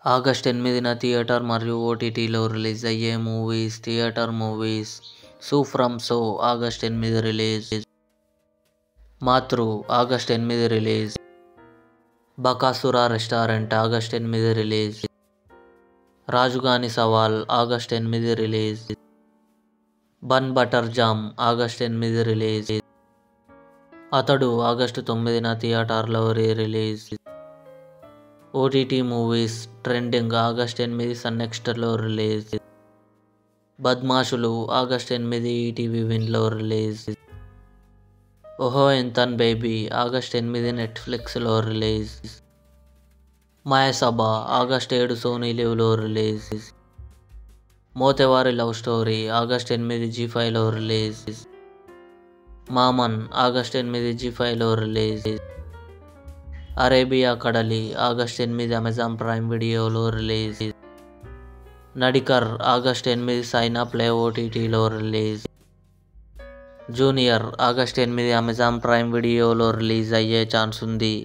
August 8న theatre మరియు ఓటీటీలో release అయ్యే movies. Theatre movies: so from so August 8 release. Matru August 8 release. Bakasura restaurant August 8 release. Rajugani Savaal August 8 release. Bun butter jam August 8 release. Athadu August 9న థియేటర్లో release. OTT movies trending August 8 Sun నెక్స్ట్లో release. బద్మాషులు August 8 ETV విన్లో release. Oho Enthan baby August 8 నెట్ఫ్లిక్స్లో release. Mayasabha August 7 Sony లివ్లో release. Mothevari love story August 8 జీ5లో release. మామన్ August 8 జీ5లో release. Arabia కడలి August 8 Amazon prime వీడియోలో release. నడికర్ August 8 Saina play ఓటీటీలో release. Junior August 8 Amazon prime వీడియోలో release అయ్యే ఛాన్స్ ఉంది.